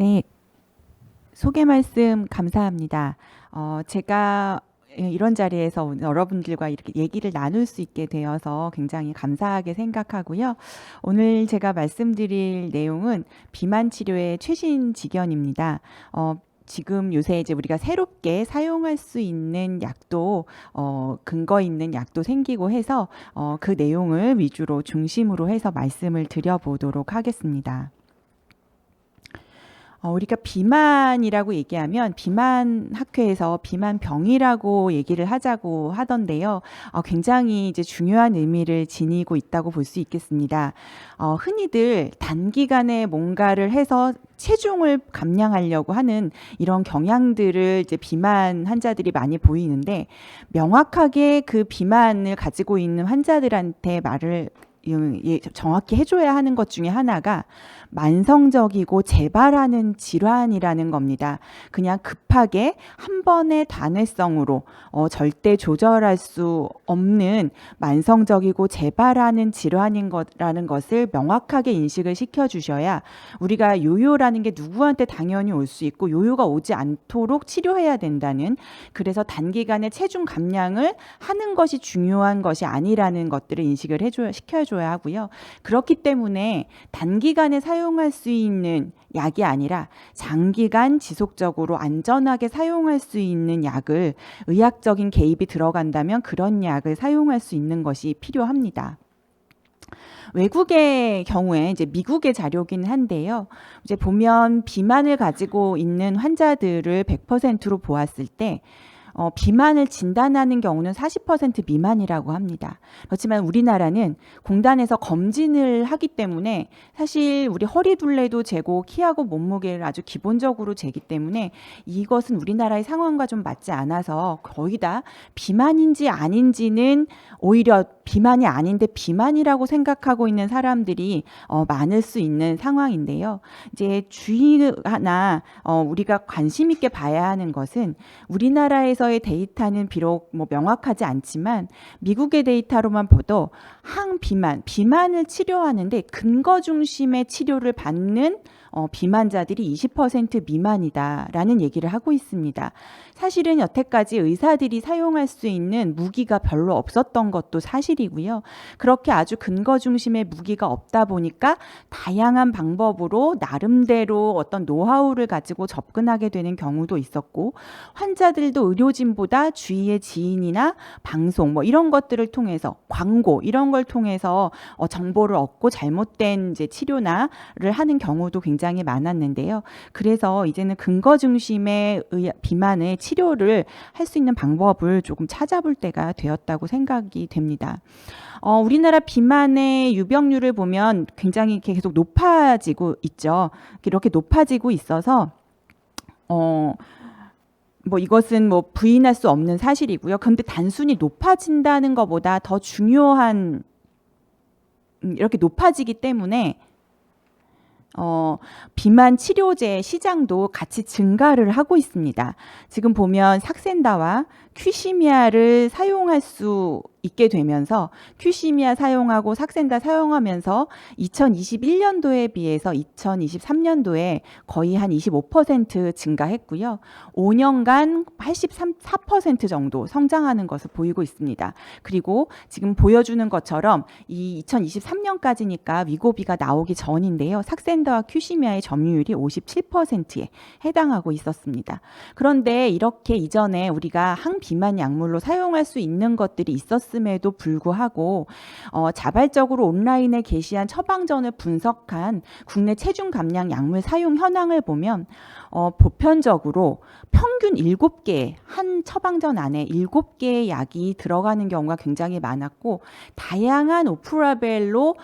네, 소개 말씀 감사합니다. 제가 이런 자리에서 오늘 여러분들과 이렇게 얘기를 나눌 수 있게 되어서 굉장히 감사하게 생각하고요. 오늘 제가 말씀드릴 내용은 비만 치료의 최신 지견입니다. 지금 요새 이제 우리가 새롭게 사용할 수 있는 약도 근거 있는 약도 생기고 해서 그 내용을 위주로 중심으로 해서 말씀을 드려보도록 하겠습니다. 우리가 비만이라고 얘기하면 비만 학회에서 비만병이라고 얘기를 하자고 하던데요. 굉장히 이제 중요한 의미를 지니고 있다고 볼 수 있겠습니다. 흔히들 단기간에 뭔가를 해서 체중을 감량하려고 하는 이런 경향들을 이제 비만 환자들이 많이 보이는데, 명확하게 그 비만을 가지고 있는 환자들한테 말을 정확히 해줘야 하는 것 중에 하나가 만성적이고 재발하는 질환이라는 겁니다. 그냥 급하게 한 번의 단회성으로 절대 조절할 수 없는 만성적이고 재발하는 질환인 거라는 것을 명확하게 인식을 시켜주셔야, 우리가 요요라는 게 누구한테 당연히 올 수 있고 요요가 오지 않도록 치료해야 된다는, 그래서 단기간에 체중 감량을 하는 것이 중요한 것이 아니라는 것들을 인식을 시켜줘야 하고요. 그렇기 때문에 단기간에 사용할 수 있는 약이 아니라 장기간 지속적으로 안전하게 사용할 수 있는 약을, 의학적인 개입이 들어간다면 그런 약을 사용할 수 있는 것이 필요합니다. 외국의 경우에 이제 미국의 자료긴 한데요. 이제 보면 비만을 가지고 있는 환자들을 100%로 보았을 때 비만을 진단하는 경우는 40% 미만이라고 합니다. 그렇지만 우리나라는 공단에서 검진을 하기 때문에 사실 우리 허리둘레도 재고 키하고 몸무게를 아주 기본적으로 재기 때문에 이것은 우리나라의 상황과 좀 맞지 않아서 거의 다 비만인지 아닌지는, 오히려 비만이 아닌데 비만이라고 생각하고 있는 사람들이 많을 수 있는 상황인데요. 이제 주의 하나 우리가 관심 있게 봐야 하는 것은, 우리나라에서의 데이터는 비록 뭐 명확하지 않지만 미국의 데이터로만 봐도 비만을 치료하는데 근거 중심의 치료를 받는 비만자들이 20% 미만이다라는 얘기를 하고 있습니다. 사실은 여태까지 의사들이 사용할 수 있는 무기가 별로 없었던 것도 사실이고요. 그렇게 아주 근거 중심의 무기가 없다 보니까 다양한 방법으로 나름대로 어떤 노하우를 가지고 접근하게 되는 경우도 있었고, 환자들도 의료진보다 주위의 지인이나 방송 뭐 이런 것들을 통해서, 광고 이런 걸 통해서 정보를 얻고 잘못된 이제 치료나를 하는 경우도 굉장히 많았는데요. 그래서 이제는 근거 중심의 비만의 치료를 할 수 있는 방법을 조금 찾아볼 때가 되었다고 생각이 됩니다. 우리나라 비만의 유병률을 보면 굉장히 이렇게 계속 높아지고 있죠. 이렇게 높아지고 있어서 뭐 이것은 뭐 부인할 수 없는 사실이고요. 그런데 단순히 높아진다는 것보다 더 중요한, 이렇게 높아지기 때문에 비만 치료제 시장도 같이 증가를 하고 있습니다. 지금 보면 삭센다와 큐시미아를 사용할 수 있게 되면서, 큐시미아 사용하고 삭센다 사용하면서 2021년도에 비해서 2023년도에 거의 한 25% 증가했고요. 5년간 84% 정도 성장하는 것을 보이고 있습니다. 그리고 지금 보여주는 것처럼 이 2023년까지니까 위고비가 나오기 전인데요. 삭센다와 큐시미아의 점유율이 57%에 해당하고 있었습니다. 그런데 이렇게 이전에 우리가 항비만 약물로 사용할 수 있는 것들이 있었음에도 불구하고 자발적으로 온라인에 게시한 처방전을 분석한 국내 체중 감량 약물 사용 현황을 보면 보편적으로 평균 7개, 한 처방전 안에 7개의 약이 들어가는 경우가 굉장히 많았고, 다양한 오프라벨로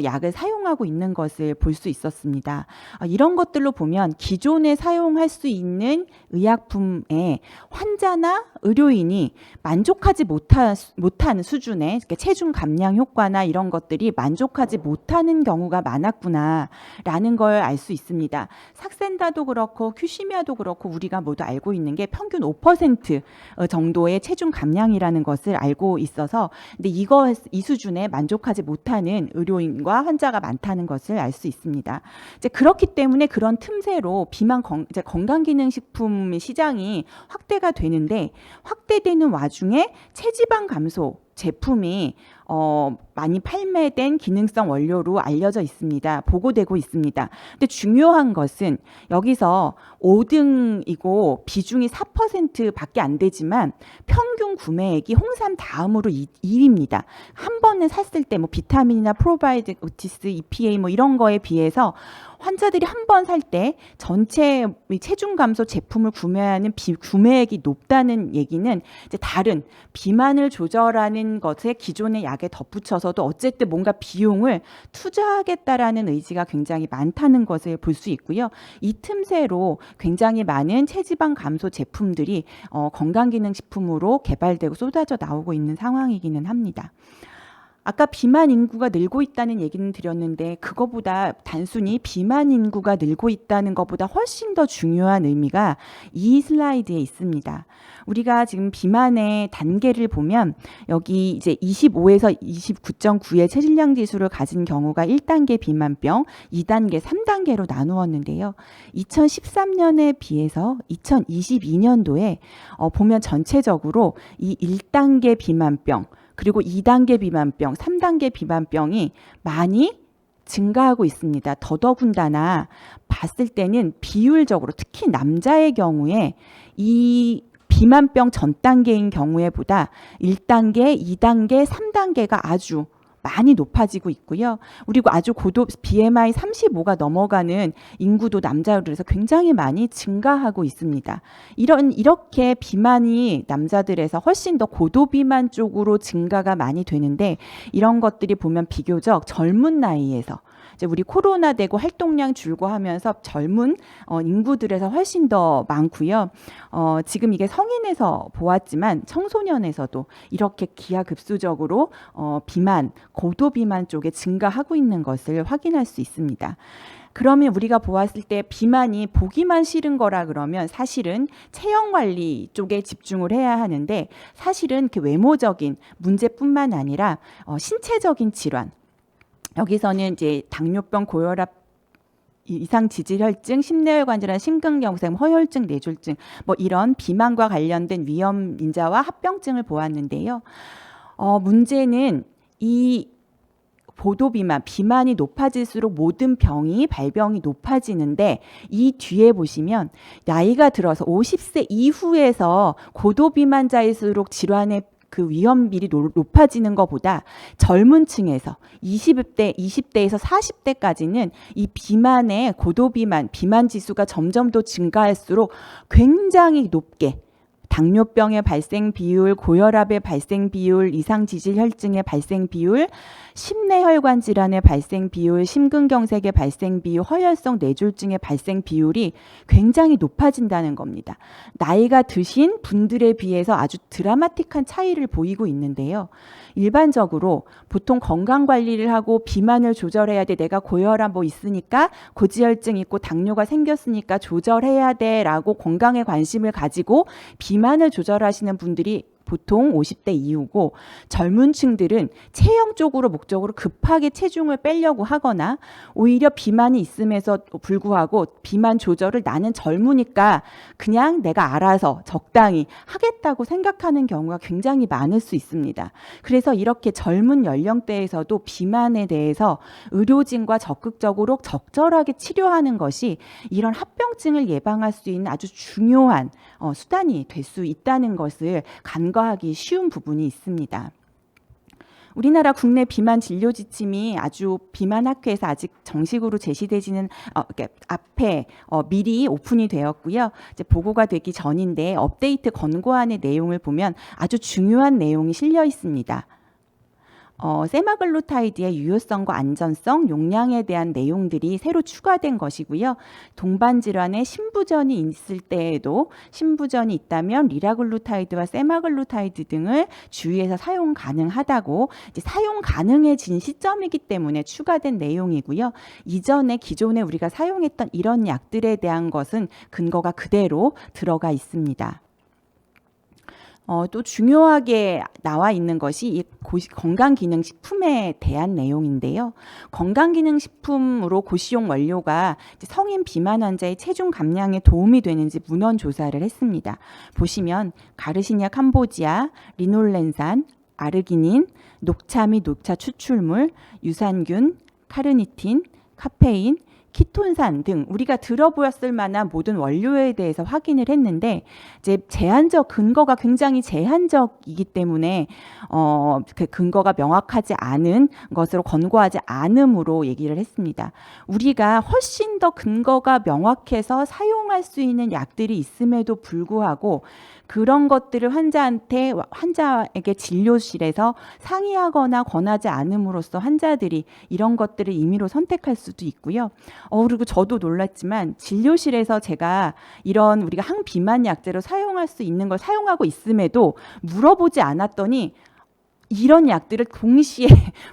약을 사용하고 있는 것을 볼 수 있었습니다. 이런 것들로 보면 기존에 사용할 수 있는 의약품에 환자나 의료인이 만족하지 못한 만족하는 수준의 체중 감량 효과나 이런 것들이 만족하지 못하는 경우가 많았구나라는 걸 알 수 있습니다. 삭센다도 그렇고 큐시미아도 그렇고 우리가 모두 알고 있는 게 평균 5% 정도의 체중 감량이라는 것을 알고 있어서 근데 이 수준에 만족하지 못하는 의료인과 환자가 많다는 것을 알 수 있습니다. 이제 그렇기 때문에 그런 틈새로 이제 건강기능식품 시장이 확대가 되는데 확대되는 와중에 체지방 감소 제품이 많이 판매된 기능성 원료로 알려져 있습니다. 보고되고 있습니다. 근데 중요한 것은 여기서 5등이고 비중이 4%밖에 안 되지만 평균 구매액이 홍삼 다음으로 2위입니다. 한 번에 샀을 때 뭐 비타민이나 프로바이오티스, EPA 뭐 이런 거에 비해서 환자들이 한 번 살 때 전체 체중 감소 제품을 구매하는 구매액이 높다는 얘기는 이제 다른 비만을 조절하는 것에 기존의 약에 덧붙여서도 어쨌든 뭔가 비용을 투자하겠다라는 의지가 굉장히 많다는 것을 볼 수 있고요. 이 틈새로 굉장히 많은 체지방 감소 제품들이 건강기능식품으로 개발되고 쏟아져 나오고 있는 상황이기는 합니다. 아까 비만 인구가 늘고 있다는 얘기는 드렸는데 그거보다 단순히 비만 인구가 늘고 있다는 것보다 훨씬 더 중요한 의미가 이 슬라이드에 있습니다. 우리가 지금 비만의 단계를 보면 여기 이제 25에서 29.9의 체질량 지수를 가진 경우가 1단계 비만병, 2단계, 3단계로 나누었는데요. 2013년에 비해서 2022년도에 보면 전체적으로 이 1단계 비만병 그리고 2단계 비만병, 3단계 비만병이 많이 증가하고 있습니다. 더더군다나 봤을 때는 비율적으로 특히 남자의 경우에 이 비만병 전 단계인 경우에 보다 1단계, 2단계, 3단계가 아주 많이 높아지고 있고요. 그리고 아주 BMI 35가 넘어가는 인구도 남자로 해서 굉장히 많이 증가하고 있습니다. 이렇게 비만이 남자들에서 훨씬 더 고도비만 쪽으로 증가가 많이 되는데 이런 것들이 보면 비교적 젊은 나이에서 이제 우리 코로나 되고 활동량 줄고 하면서 젊은 인구들에서 훨씬 더 많고요. 지금 이게 성인에서 보았지만 청소년에서도 이렇게 기하급수적으로 비만, 고도비만 쪽에 증가하고 있는 것을 확인할 수 있습니다. 그러면 우리가 보았을 때 비만이 보기만 싫은 거라 그러면 사실은 체형 관리 쪽에 집중을 해야 하는데 사실은 그 외모적인 문제뿐만 아니라 신체적인 질환 여기서는 이제 당뇨병, 고혈압, 이상 지질혈증, 심내혈관 질환, 심근경색, 허혈증, 뇌졸중 뭐 이런 비만과 관련된 위험 인자와 합병증을 보았는데요. 문제는 이 보도비만, 비만이 높아질수록 모든 발병이 높아지는데 이 뒤에 보시면 나이가 들어서 50세 이후에서 고도비만자일수록 질환의 그 위험률이 높아지는 것보다 젊은 층에서 20대에서 40대까지는 이 비만의 고도비만, 비만 지수가 점점 더 증가할수록 굉장히 높게 당뇨병의 발생 비율, 고혈압의 발생 비율, 이상지질혈증의 발생 비율, 심내혈관 질환의 발생 비율, 심근경색의 발생 비율, 허혈성 뇌졸중의 발생 비율이 굉장히 높아진다는 겁니다. 나이가 드신 분들에 비해서 아주 드라마틱한 차이를 보이고 있는데요. 일반적으로 보통 건강관리를 하고 비만을 조절해야 돼. 내가 고혈압 뭐 있으니까 고지혈증 있고 당뇨가 생겼으니까 조절해야 돼 라고 건강에 관심을 가지고 비만을 조절하시는 분들이 보통 50대 이후고 젊은 층들은 체형 쪽으로 목적으로 급하게 체중을 빼려고 하거나 오히려 비만이 있음에도 불구하고 비만 조절을 나는 젊으니까 그냥 내가 알아서 적당히 하겠다고 생각하는 경우가 굉장히 많을 수 있습니다. 그래서 이렇게 젊은 연령대에서도 비만에 대해서 의료진과 적극적으로 적절하게 치료하는 것이 이런 합병증을 예방할 수 있는 아주 중요한 수단이 될 수 있다는 것을 간과하기 쉬운 부분이 있습니다. 우리나라 국내 비만 진료 지침이 아주 비만학회에서 아직 정식으로 제시되지는 앞에 미리 오픈이 되었고요. 이제 보고가 되기 전인데 업데이트 권고안의 내용을 보면 아주 중요한 내용이 실려 있습니다. 세마글루타이드의 유효성과 안전성, 용량에 대한 내용들이 새로 추가된 것이고요. 동반 질환에 신부전이 있을 때에도 신부전이 있다면 리라글루타이드와 세마글루타이드 등을 주의해서 사용 가능하다고 이제 사용 가능해진 시점이기 때문에 추가된 내용이고요. 이전에 기존에 우리가 사용했던 이런 약들에 대한 것은 근거가 그대로 들어가 있습니다. 또 중요하게 나와 있는 것이 이 건강기능식품에 대한 내용인데요. 건강기능식품으로 고시용 원료가 이제 성인 비만 환자의 체중 감량에 도움이 되는지 문헌 조사를 했습니다. 보시면 가르시니아 캄보지아, 리놀렌산, 아르기닌, 녹차 및 녹차 추출물, 유산균, 카르니틴, 카페인, 키톤산 등 우리가 들어보았을 만한 모든 원료에 대해서 확인을 했는데 이제 근거가 굉장히 제한적이기 때문에 그 근거가 명확하지 않은 것으로 권고하지 않음으로 얘기를 했습니다. 우리가 훨씬 더 근거가 명확해서 사용할 수 있는 약들이 있음에도 불구하고 그런 것들을 환자에게 진료실에서 상의하거나 권하지 않음으로써 환자들이 이런 것들을 임의로 선택할 수도 있고요. 그리고 저도 놀랐지만 진료실에서 제가 이런 우리가 항비만 약제로 사용할 수 있는 걸 사용하고 있음에도 물어보지 않았더니 이런 약들을 동시에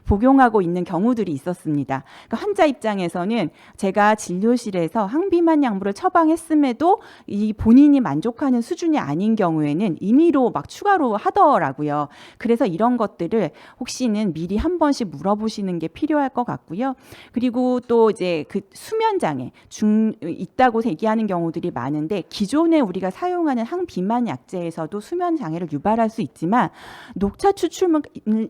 복용하고 있는 경우들이 있었습니다. 그러니까 환자 입장에서는 제가 진료실에서 항비만 약물을 처방했음에도 이 본인이 만족하는 수준이 아닌 경우에는 임의로 막 추가로 하더라고요. 그래서 이런 것들을 혹시는 미리 한 번씩 물어보시는 게 필요할 것 같고요. 그리고 또 이제 그 수면 장애 있다고 얘기하는 경우들이 많은데 기존에 우리가 사용하는 항비만 약제에서도 수면 장애를 유발할 수 있지만 녹차 추출물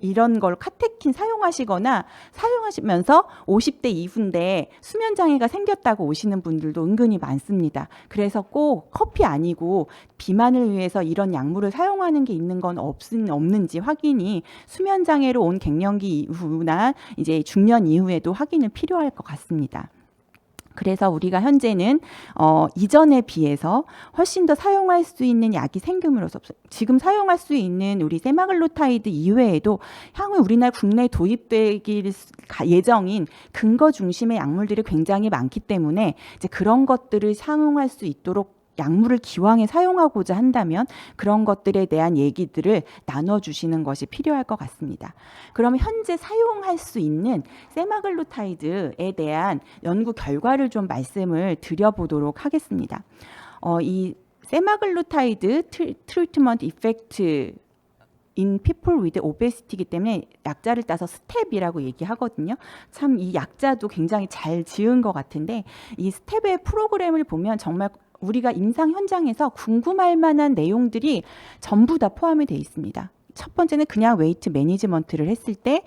이런 걸 카테킨 사용하시거나 사용하시면서 50대 이후인데 수면 장애가 생겼다고 오시는 분들도 은근히 많습니다. 그래서 꼭 커피 아니고 비만을 위해서 이런 약물을 사용하는 게 있는 건 없는지 확인이 수면 장애로 온 갱년기 이후나 이제 중년 이후에도 확인이 필요할 것 같습니다. 그래서 우리가 현재는 이전에 비해서 훨씬 더 사용할 수 있는 약이 생김으로써 지금 사용할 수 있는 우리 세마글루타이드 이외에도 향후 우리나라 국내에 도입될 예정인 근거 중심의 약물들이 굉장히 많기 때문에 이제 그런 것들을 사용할 수 있도록 약물을 기왕에 사용하고자 한다면 그런 것들에 대한 얘기들을 나눠주시는 것이 필요할 것 같습니다. 그러면 현재 사용할 수 있는 세마글루타이드에 대한 연구 결과를 좀 말씀을 드려보도록 하겠습니다. 이 세마글루타이드 트리트먼트 이펙트 in people with obesity이기 때문에 약자를 따서 스텝이라고 얘기하거든요. 참 이 약자도 굉장히 잘 지은 것 같은데 이 스텝의 프로그램을 보면 정말 우리가 임상 현장에서 궁금할 만한 내용들이 전부 다 포함이 되어 있습니다. 첫 번째는 그냥 웨이트 매니지먼트를 했을 때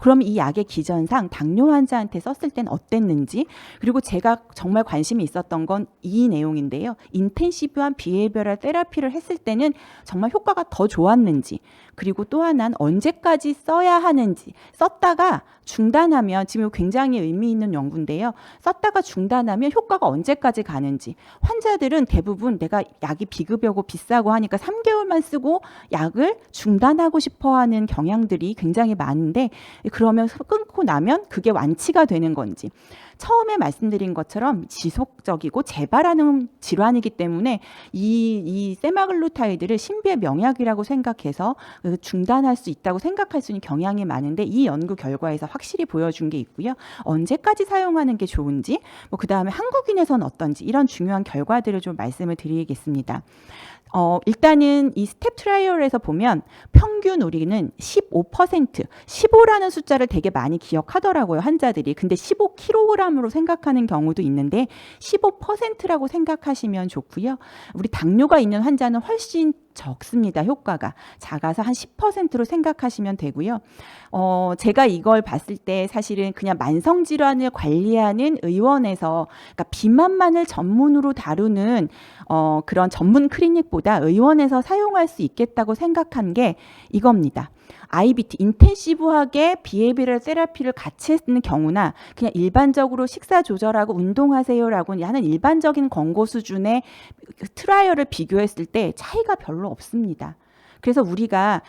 그럼 이 약의 기전상 당뇨 환자한테 썼을 때는 어땠는지, 그리고 제가 정말 관심이 있었던 건 이 내용인데요. 인텐시브한 비헤이비어럴 테라피를 했을 때는 정말 효과가 더 좋았는지, 그리고 또 하나는 언제까지 써야 하는지, 썼다가 중단하면, 지금 굉장히 의미 있는 연구인데요. 썼다가 중단하면 효과가 언제까지 가는지. 환자들은 대부분 내가 약이 비급여고 비싸고 하니까 3개월만 쓰고 약을 중단하고 싶어하는 경향들이 굉장히 많은데, 그러면 끊고 나면 그게 완치가 되는 건지. 처음에 말씀드린 것처럼 지속적이고 재발하는 질환이기 때문에 이 세마글루타이드를 신비의 명약이라고 생각해서 중단할 수 있다고 생각할 수 있는 경향이 많은데, 이 연구 결과에서 확실히 보여준 게 있고요. 언제까지 사용하는 게 좋은지, 그 다음에 한국인에서는 어떤지, 이런 중요한 결과들을 좀 말씀을 드리겠습니다. 일단은 이 스텝 트라이얼에서 보면 평균 우리는 15%, 15라는 숫자를 되게 많이 기억하더라고요, 환자들이. 근데 15kg으로 생각하는 경우도 있는데 15%라고 생각하시면 좋고요. 우리 당뇨가 있는 환자는 훨씬 적습니다. 효과가 작아서 한 10%로 생각하시면 되고요. 제가 이걸 봤을 때 사실은 그냥 만성질환을 관리하는 의원에서, 그러니까 비만만을 전문으로 다루는 그런 전문 클리닉보다 의원에서 사용할 수 있겠다고 생각한 게 이겁니다. IBT, 인텐시브하게 비헤이비어럴 테라피를 같이 쓰는 경우나 그냥 일반적으로 식사 조절하고 운동하세요라고 하는 일반적인 권고 수준의 트라이얼을 비교했을 때 차이가 별로 없습니다. 그래서 우리가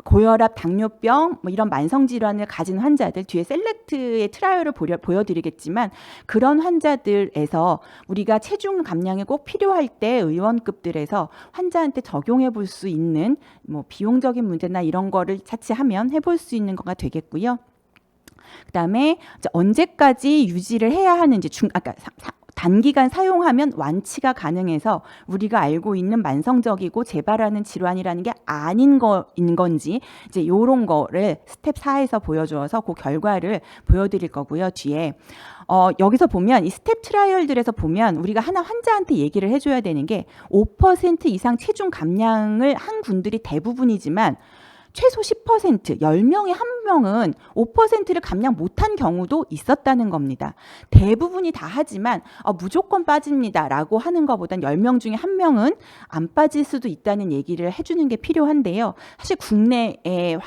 고혈압, 당뇨병 뭐 이런 만성 질환을 가진 환자들 뒤에 셀렉트의 트라이얼을 보여드리겠지만 그런 환자들에서 우리가 체중 감량이 꼭 필요할 때 의원급들에서 환자한테 적용해 볼 수 있는 뭐 비용적인 문제나 이런 거를 차치하면 해볼 수 있는 거가 되겠고요. 그다음에 언제까지 유지를 해야 하는지 아까 단기간 사용하면 완치가 가능해서 우리가 알고 있는 만성적이고 재발하는 질환이라는 게 아닌 거인 건지 이제 요런 거를 스텝 4에서 보여주어서 그 결과를 보여드릴 거고요. 뒤에 여기서 보면 이 스텝 트라이얼들에서 보면 우리가 하나 환자한테 얘기를 해줘야 되는 게 5% 이상 체중 감량을 한 군들이 대부분이지만 최소 10%, 10명에 한 명은 5%를 감량 못한 경우도 있었다는 겁니다. 대부분이 다 하지만 무조건 빠집니다라고 하는 것보단 10명 중에 한 명은 안 빠질 수도 있다는 얘기를 해주는 게 필요한데요. 사실 국내에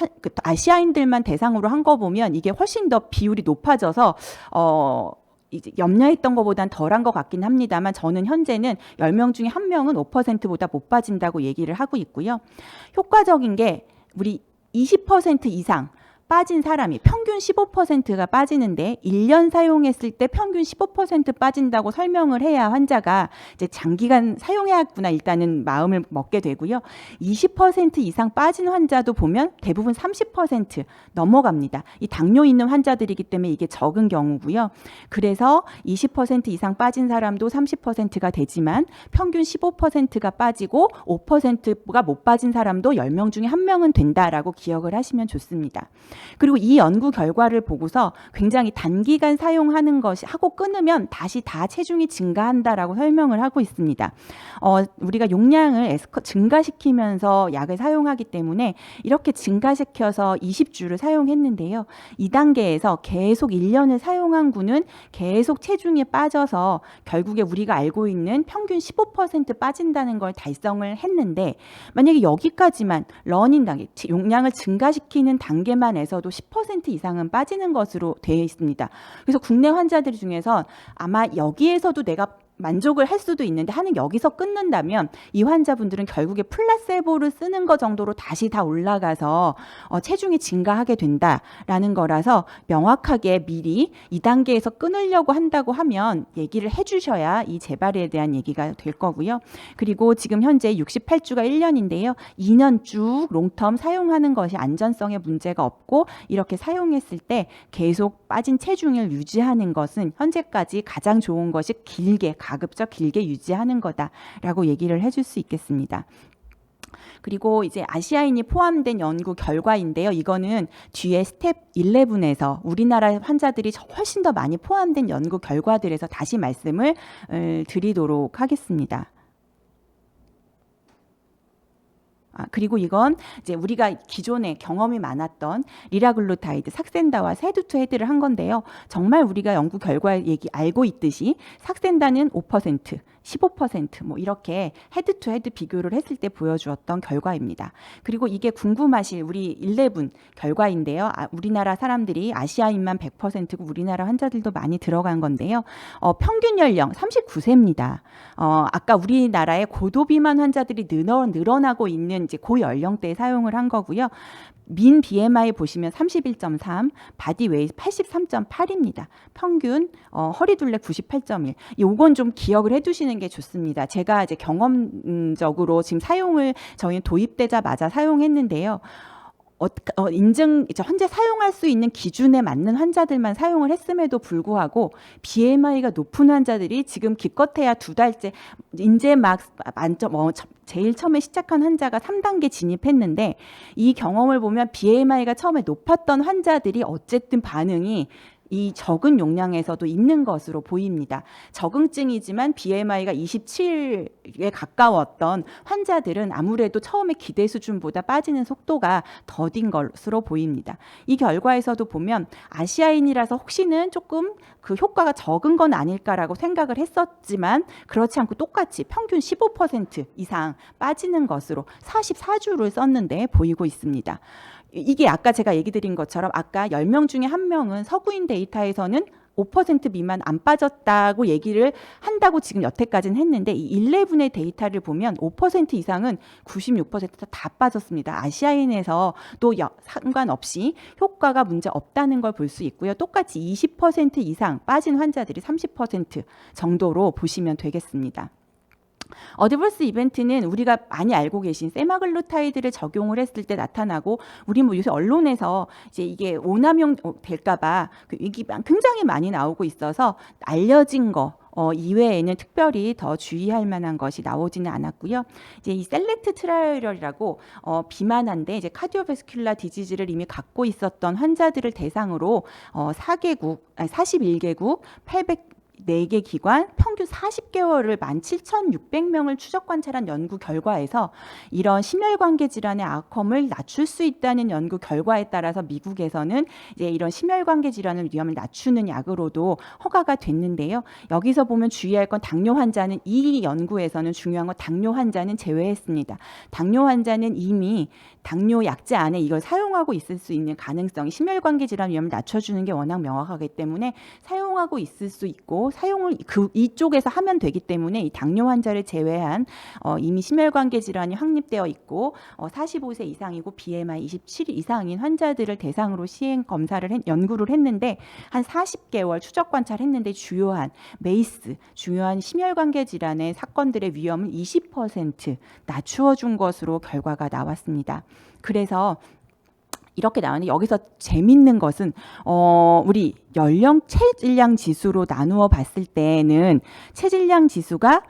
아시아인들만 대상으로 한 거 보면 이게 훨씬 더 비율이 높아져서 이제 염려했던 것보단 덜한 것 같긴 합니다만 저는 현재는 10명 중에 한 명은 5%보다 못 빠진다고 얘기를 하고 있고요. 효과적인 게 우리 20% 이상 빠진 사람이 평균 15%가 빠지는데 1년 사용했을 때 평균 15% 빠진다고 설명을 해야 환자가 이제 장기간 사용해야겠구나 일단은 마음을 먹게 되고요. 20% 이상 빠진 환자도 보면 대부분 30% 넘어갑니다. 이 당뇨 있는 환자들이기 때문에 이게 적은 경우고요. 그래서 20% 이상 빠진 사람도 30%가 되지만 평균 15%가 빠지고 5%가 못 빠진 사람도 10명 중에 1명은 된다라고 기억을 하시면 좋습니다. 그리고 이 연구 결과를 보고서 굉장히 단기간 사용하는 것이 하고 끊으면 다시 다 체중이 증가한다라고 설명을 하고 있습니다. 우리가 용량을 증가시키면서 약을 사용하기 때문에 이렇게 증가시켜서 20주를 사용했는데요. 2단계에서 계속 1년을 사용한 군은 계속 체중이 빠져서 결국에 우리가 알고 있는 평균 15% 빠진다는 걸 달성을 했는데 만약에 여기까지만 러닝 단계, 용량을 증가시키는 단계만 해서도 10% 이상은 빠지는 것으로 되어 있습니다. 그래서 국내 환자들 중에서 아마 여기에서도 내가 만족을 할 수도 있는데 하는 여기서 끊는다면 이 환자분들은 결국에 플라세보를 쓰는 것 정도로 다시 다 올라가서 체중이 증가하게 된다라는 거라서 명확하게 미리 2단계에서 끊으려고 한다고 하면 얘기를 해주셔야 이 재발에 대한 얘기가 될 거고요. 그리고 지금 현재 68주가 1년인데요. 2년 쭉 롱텀 사용하는 것이 안전성에 문제가 없고 이렇게 사용했을 때 계속 빠진 체중을 유지하는 것은 현재까지 가장 좋은 것이 가급적 길게 유지하는 거다라고 얘기를 해줄 수 있겠습니다. 그리고 이제 아시아인이 포함된 연구 결과인데요. 이거는 뒤에 스텝 11에서 우리나라 환자들이 훨씬 더 많이 포함된 연구 결과들에서 다시 말씀을 드리도록 하겠습니다. 그리고 이건 이제 우리가 기존에 경험이 많았던 리라글루타이드, 삭센다와 헤드투 헤드를 한 건데요. 정말 우리가 연구 결과 알고 있듯이 삭센다는 5%, 15% 뭐 이렇게 헤드투 헤드 비교를 했을 때 보여주었던 결과입니다. 그리고 이게 궁금하실 우리 11 결과인데요. 우리나라 사람들이 아시아인만 100%고 우리나라 환자들도 많이 들어간 건데요. 평균 연령 39세입니다. 아까 우리나라의 고도 비만 환자들이 늘어나고 있는 이제 고연령대에 사용을 한 거고요. 민 BMI 보시면 31.3, 바디 웨이트 83.8입니다. 평균 허리둘레 98.1. 요건 좀 기억을 해두시는 게 좋습니다. 제가 이제 경험적으로 지금 저희는 도입되자마자 사용했는데요. 현재 사용할 수 있는 기준에 맞는 환자들만 사용을 했음에도 불구하고 BMI가 높은 환자들이 지금 기껏해야 2달째 이제 막 제일 처음에 시작한 환자가 3단계 진입했는데 이 경험을 보면 BMI가 처음에 높았던 환자들이 어쨌든 반응이 이 적은 용량에서도 있는 것으로 보입니다. 적응증이지만 BMI가 27에 가까웠던 환자들은 아무래도 처음에 기대 수준보다 빠지는 속도가 더딘 것으로 보입니다. 이 결과에서도 보면 아시아인이라서 혹시는 조금 그 효과가 적은 건 아닐까라고 생각을 했었지만 그렇지 않고 똑같이 평균 15% 이상 빠지는 것으로 44주를 썼는데 보이고 있습니다. 이게 아까 제가 얘기 드린 것처럼 아까 10명 중에 1명은 서구인 데이터에서는 5% 미만 안 빠졌다고 얘기를 한다고 지금 여태까지는 했는데 이 11의 데이터를 보면 5% 이상은 96%다 빠졌습니다. 아시아인에서 또 상관없이 효과가 문제 없다는 걸 볼 수 있고요. 똑같이 20% 이상 빠진 환자들이 30% 정도로 보시면 되겠습니다. 어드버스 이벤트는 우리가 많이 알고 계신 세마글루타이드를 적용을 했을 때 나타나고 우리 뭐 요새 언론에서 이제 이게 오남용 될까봐 그 얘기가 굉장히 많이 나오고 있어서 알려진 거 이외에는 특별히 더 주의할 만한 것이 나오지는 않았고요. 이제 이 셀렉트 트라이얼이라고 비만한데 이제 카디오베스큘라 디지즈를 이미 갖고 있었던 환자들을 대상으로 41개국 4개 기관 평균 40개월을 17,600명을 추적 관찰한 연구 결과에서 이런 심혈관계 질환의 아웃컴을 낮출 수 있다는 연구 결과에 따라서 미국에서는 이제 이런 심혈관계 질환의 위험을 낮추는 약으로도 허가가 됐는데요. 여기서 보면 주의할 건 당뇨 환자는 이 연구에서는 중요한 건 당뇨 환자는 제외했습니다. 당뇨 환자는 이미 당뇨 약제 안에 이걸 사용하고 있을 수 있는 가능성이 심혈관계 질환 위험을 낮춰주는 게 워낙 명확하기 때문에 사용하고 있을 수 있고 사용을 이쪽에서 하면 되기 때문에 이 당뇨 환자를 제외한 이미 심혈관계 질환이 확립되어 있고 45세 이상이고 BMI 27 이상인 환자들을 대상으로 시행 검사를 연구를 했는데 한 40개월 추적 관찰했는데 주요한 메이스 중요한 심혈관계 질환의 사건들의 위험을 20% 낮추어 준 것으로 결과가 나왔습니다. 그래서 이렇게 나오는데 여기서 재밌는 것은 우리 연령 체질량 지수로 나누어 봤을 때는 체질량 지수가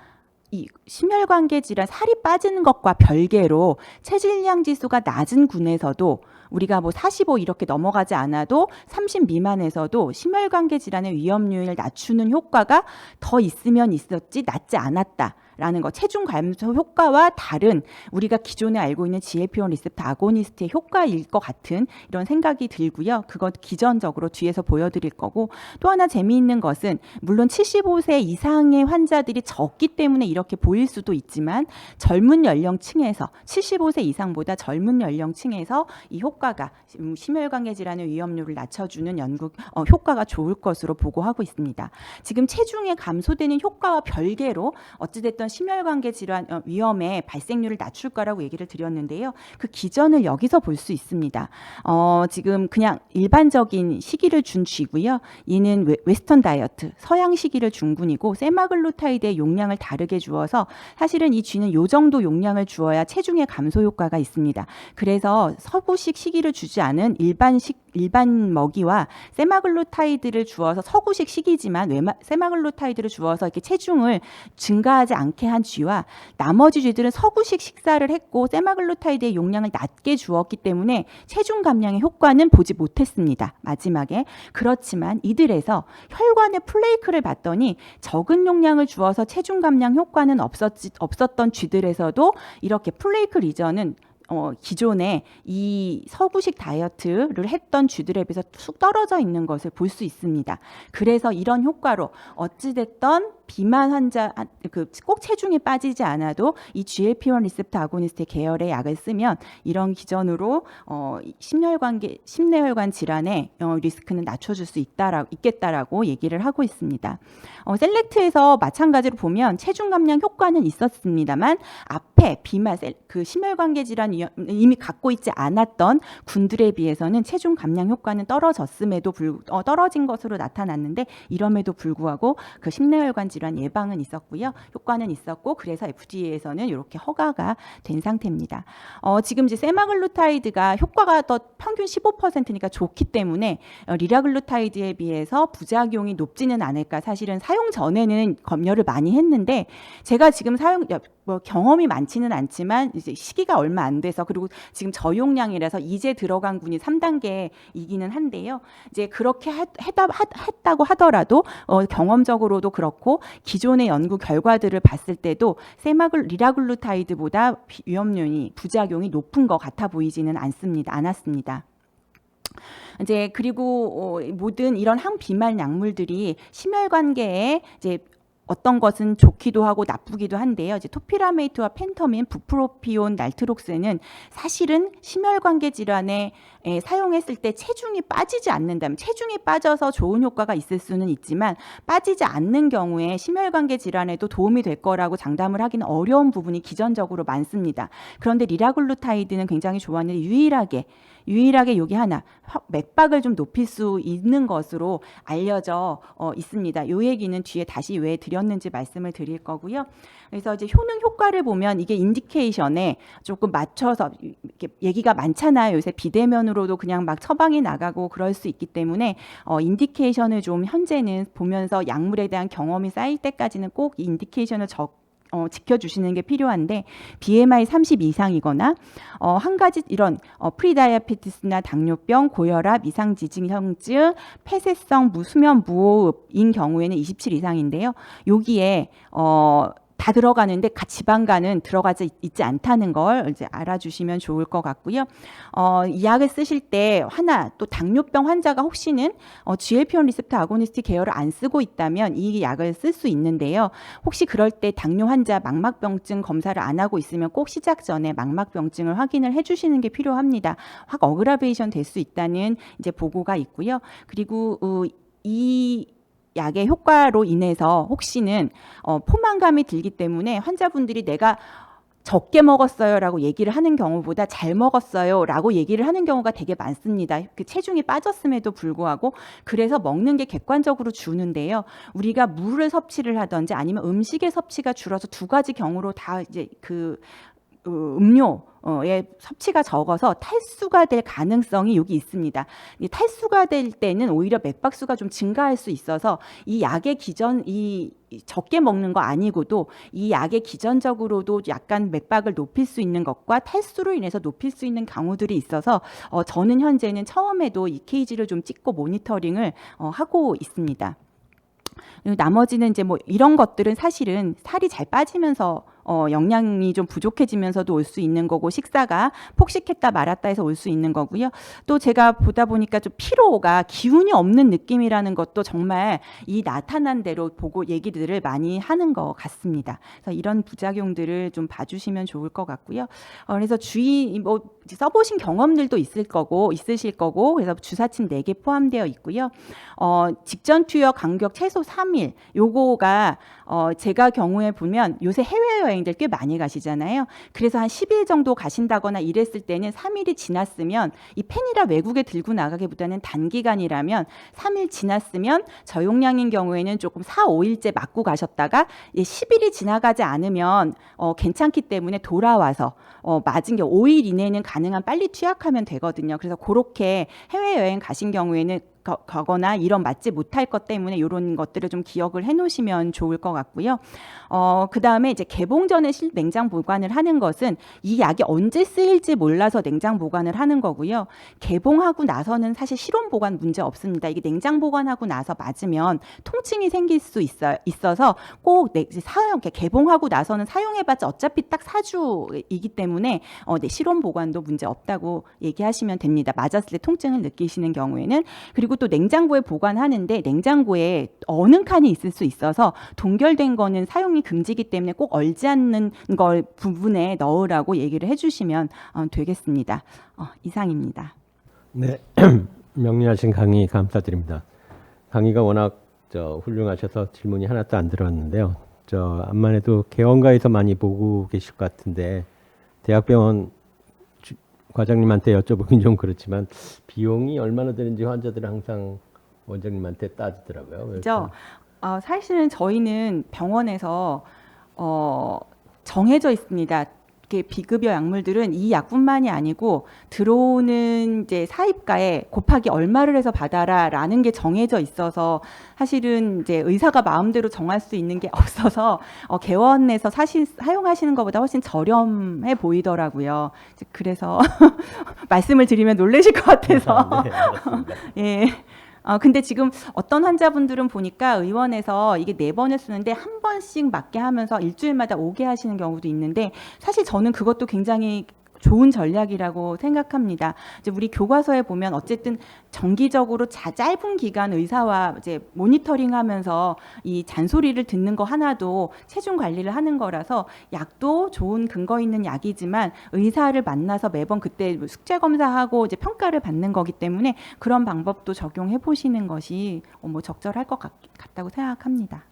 이 심혈관계 질환 살이 빠지는 것과 별개로 체질량 지수가 낮은 군에서도 우리가 뭐 45 이렇게 넘어가지 않아도 30 미만에서도 심혈관계 질환의 위험률을 낮추는 효과가 더 있으면 있었지 낮지 않았다. 라는 거, 체중 감소 효과와 다른 우리가 기존에 알고 있는 GLP-1 리셉터 아고니스트의 효과일 것 같은 이런 생각이 들고요. 그것 기전적으로 뒤에서 보여드릴 거고 또 하나 재미있는 것은 물론 75세 이상의 환자들이 적기 때문에 이렇게 보일 수도 있지만 젊은 연령층에서 75세 이상보다 젊은 연령층에서 이 효과가 심혈관계 질환의 위험률을 낮춰주는 효과가 좋을 것으로 보고하고 있습니다. 지금 체중에 감소되는 효과와 별개로 어찌됐든 심혈관계 질환 위험의 발생률을 낮출 거라고 얘기를 드렸는데요. 그 기전을 여기서 볼 수 있습니다. 지금 그냥 일반적인 시기를 준 쥐고요. 얘는 웨스턴 다이어트, 서양 시기를 준 군이고 세마글루타이드의 용량을 다르게 주어서 사실은 이 쥐는 요 정도 용량을 주어야 체중의 감소 효과가 있습니다. 그래서 서구식 시기를 주지 않은 일반 먹이와 세마글루타이드를 주어서 서구식 시기지만 세마글루타이드를 주어서 이렇게 체중을 증가하지 않게 한 쥐와 나머지 쥐들은 서구식 식사를 했고 세마글루타이드의 용량을 낮게 주었기 때문에 체중 감량의 효과는 보지 못했습니다. 마지막에. 그렇지만 이들에서 혈관의 플레이크를 봤더니 적은 용량을 주어서 체중 감량 효과는 없었던 쥐들에서도 이렇게 플레이크 리전은 기존에 이 서구식 다이어트를 했던 쥐들에 비해서 쑥 떨어져 있는 것을 볼 수 있습니다. 그래서 이런 효과로 어찌됐던 비만 환자 꼭 체중이 빠지지 않아도 이 GLP-1 리셉터 아고니스트 계열의 약을 쓰면 이런 기전으로 심내혈관 질환의 리스크는 낮춰줄 수 있겠다라고 얘기를 하고 있습니다. 셀렉트에서 마찬가지로 보면 체중 감량 효과는 있었습니다만 앞에 비만 심혈관계 질환 이미 갖고 있지 않았던 군들에 비해서는 체중 감량 효과는 떨어진 것으로 나타났는데 이럼에도 불구하고 그 심내혈관 질환 예방은 있었고요. 효과는 있었고 그래서 FDA에서는 이렇게 허가가 된 상태입니다. 지금 이제 세마글루타이드가 효과가 더 평균 15%니까 좋기 때문에 리라글루타이드에 비해서 부작용이 높지는 않을까. 사실은 사용 전에는 검열을 많이 했는데 제가 지금 경험이 많지는 않지만 이제 시기가 얼마 안 돼서 그리고 지금 저용량이라서 이제 들어간 군이 3단계이기는 한데요. 이제 그렇게 했다고 하더라도 경험적으로도 그렇고 기존의 연구 결과들을 봤을 때도 리라글루타이드보다 위험률이 부작용이 높은 것 같아 보이지는 않았습니다. 이제 그리고 모든 이런 항비만 약물들이 심혈관계에 이제 어떤 것은 좋기도 하고 나쁘기도 한데요. 이제 토피라메이트와 펜터민, 부프로피온, 날트록스는 사실은 심혈관계 질환의 사용했을 때 체중이 빠지지 않는다면, 체중이 빠져서 좋은 효과가 있을 수는 있지만 빠지지 않는 경우에 심혈관계 질환에도 도움이 될 거라고 장담을 하기는 어려운 부분이 기전적으로 많습니다. 그런데 리라글루타이드는 굉장히 좋았는데 유일하게 여기 하나 맥박을 좀 높일 수 있는 것으로 알려져 있습니다. 이 얘기는 뒤에 다시 왜 드렸는지 말씀을 드릴 거고요. 그래서 이제 효능 효과를 보면 이게 인디케이션에 조금 맞춰서 이렇게 얘기가 많잖아요. 요새 비대면으로도 그냥 막 처방이 나가고 그럴 수 있기 때문에 인디케이션을 좀 현재는 보면서 약물에 대한 경험이 쌓일 때까지는 꼭 이 인디케이션을 지켜주시는 게 필요한데, BMI 30 이상이거나 한 가지 이런 프리다이아베티스나 당뇨병, 고혈압, 이상지질형증, 폐쇄성 수면 무호흡인 경우에는 27 이상인데요. 여기에 다 들어가는데 지방간은 들어가지 있지 않다는 걸 이제 알아주시면 좋을 것 같고요. 이 약을 쓰실 때 하나 또 당뇨병 환자가 혹시는 GLP-1 리셉터 아고니스트 계열을 안 쓰고 있다면 이 약을 쓸 수 있는데요. 혹시 그럴 때 당뇨 환자 망막병증 검사를 안 하고 있으면 꼭 시작 전에 망막병증을 확인을 해주시는 게 필요합니다. 확 어그라베이션 될 수 있다는 이제 보고가 있고요. 그리고 이 약의 효과로 인해서 혹시는 포만감이 들기 때문에 환자분들이 내가 적게 먹었어요라고 얘기를 하는 경우보다 잘 먹었어요라고 얘기를 하는 경우가 되게 많습니다. 그 체중이 빠졌음에도 불구하고. 그래서 먹는 게 객관적으로 주는데요. 우리가 물을 섭취를 하든지 아니면 음식의 섭취가 줄어서 두 가지 경우로 다 이제 음료의 섭취가 적어서 탈수가 될 가능성이 여기 있습니다. 이 탈수가 될 때는 오히려 맥박수가 좀 증가할 수 있어서 이 약의 적게 먹는 거 아니고도 이 약의 기전적으로도 약간 맥박을 높일 수 있는 것과 탈수로 인해서 높일 수 있는 경우들이 있어서 저는 현재는 처음에도 EKG를 좀 찍고 모니터링을 하고 있습니다. 나머지는 이제 뭐 이런 것들은 사실은 살이 잘 빠지면서 영양이 좀 부족해지면서도 올 수 있는 거고, 식사가 폭식했다 말았다 해서 올 수 있는 거고요. 또 제가 보다 보니까 좀 피로가, 기운이 없는 느낌이라는 것도 정말 이 나타난 대로 보고 얘기들을 많이 하는 것 같습니다. 그래서 이런 부작용들을 좀 봐주시면 좋을 것 같고요. 그래서 써보신 경험들도 있으실 거고, 그래서 주사침 4개 포함되어 있고요. 직전 투여 간격 최소 3일, 요거가 제가 경우에 보면 요새 해외여행들 꽤 많이 가시잖아요. 그래서 한 10일 정도 가신다거나 이랬을 때는 3일이 지났으면, 이 펜이라 외국에 들고 나가기보다는 단기간이라면 3일 지났으면 저용량인 경우에는 조금 4, 5일째 맞고 가셨다가 10일이 지나가지 않으면 괜찮기 때문에 돌아와서 맞은 게 5일 이내는 가능한 빨리 투약하면 되거든요. 그래서 그렇게 해외여행 가신 경우에는 가거나 이런 맞지 못할 것 때문에 이런 것들을 좀 기억을 해놓으시면 좋을 것 같고요. 그 다음에 이제 개봉 전에 냉장 보관을 하는 것은 이 약이 언제 쓰일지 몰라서 냉장 보관을 하는 거고요. 개봉하고 나서는 사실 실온 보관 문제 없습니다. 이게 냉장 보관하고 나서 맞으면 통증이 생길 수 있어서 꼭 개봉하고 나서는 사용해봤자 어차피 딱 4주이기 때문에 실온 보관도 문제 없다고 얘기하시면 됩니다. 맞았을 때 통증을 느끼시는 경우에는. 그리고 또 냉장고에 보관하는데 냉장고에 어는 칸이 있을 수 있어서 동결된 거는 사용이 금지이기 때문에 꼭 얼지 않는 걸 부분에 넣으라고 얘기를 해주시면 되겠습니다. 이상입니다. 네, 명료하신 강의 감사드립니다. 강의가 워낙 훌륭하셔서 질문이 하나도 안 들어왔는데요. 암만 해도 개원가에서 많이 보고 계실 것 같은데, 대학병원 과장님한테 여쭤보긴 좀 그렇지만 비용이 얼마나 드는지 환자들은 항상 원장님한테 따지더라고요. 그렇죠. 사실은 저희는 병원에서 정해져 있습니다. 비급여 약물들은 이 약뿐만이 아니고 들어오는 이제 사입가에 곱하기 얼마를 해서 받아라라는 게 정해져 있어서 사실은 이제 의사가 마음대로 정할 수 있는 게 없어서 개원에서 사실 사용하시는 것보다 훨씬 저렴해 보이더라고요. 그래서 말씀을 드리면 놀라실 것 같아서. 네, 알겠습니다. 예. 근데 지금 어떤 환자분들은 보니까 의원에서 이게 4번을 쓰는데 한 번씩 맞게 하면서 일주일마다 오게 하시는 경우도 있는데, 사실 저는 그것도 굉장히 좋은 전략이라고 생각합니다. 이제 우리 교과서에 보면 어쨌든 정기적으로 짧은 기간 의사와 이제 모니터링하면서 이 잔소리를 듣는 거 하나도 체중 관리를 하는 거라서 약도 좋은 근거 있는 약이지만 의사를 만나서 매번 그때 숙제 검사하고 이제 평가를 받는 거기 때문에 그런 방법도 적용해 보시는 것이 뭐 적절할 것 같다고 생각합니다.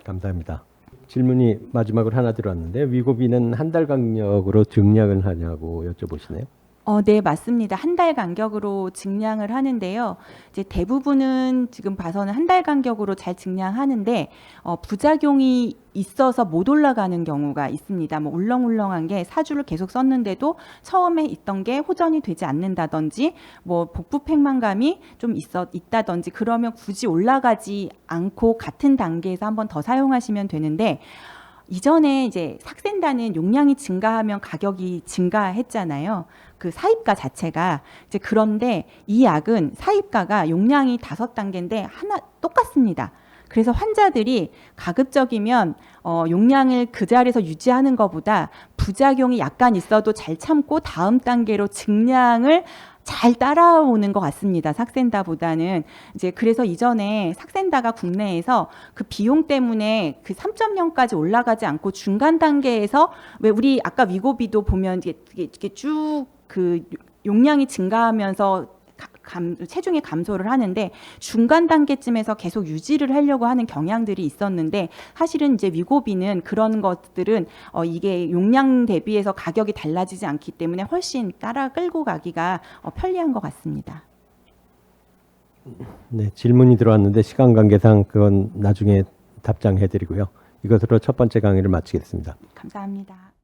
감사합니다. 질문이 마지막으로 하나 들어왔는데 위고비는 한 달 간격으로 증량을 하냐고 여쭤보시네요. 네, 맞습니다. 한 달 간격으로 증량을 하는데요. 이제 대부분은 지금 봐서는 한 달 간격으로 잘 증량하는데 부작용이 있어서 못 올라가는 경우가 있습니다. 뭐 울렁울렁한 게 4주를 계속 썼는데도 처음에 있던 게 호전이 되지 않는다든지 뭐 복부 팽만감이 좀 있다든지 그러면 굳이 올라가지 않고 같은 단계에서 한 번 더 사용하시면 되는데 이전에 이제 삭센다는 용량이 증가하면 가격이 증가했잖아요. 그 사입가 자체가 이제 그런데 이 약은 사입가가 용량이 5단계인데 하나 똑같습니다. 그래서 환자들이 가급적이면 용량을 그 자리에서 유지하는 것보다 부작용이 약간 있어도 잘 참고 다음 단계로 증량을 잘 따라오는 것 같습니다. 삭센다보다는 이제 그래서 이전에 삭센다가 국내에서 그 비용 때문에 그 3.0까지 올라가지 않고 중간 단계에서 왜 우리 아까 위고비도 보면 이게 쭉 그 용량이 증가하면서 체중이 감소를 하는데 중간 단계쯤에서 계속 유지를 하려고 하는 경향들이 있었는데 사실은 이제 위고비는 그런 것들은 이게 용량 대비해서 가격이 달라지지 않기 때문에 훨씬 따라 끌고 가기가 편리한 것 같습니다. 네, 질문이 들어왔는데 시간 관계상 그건 나중에 답장해 드리고요. 이것으로 첫 번째 강의를 마치겠습니다. 감사합니다.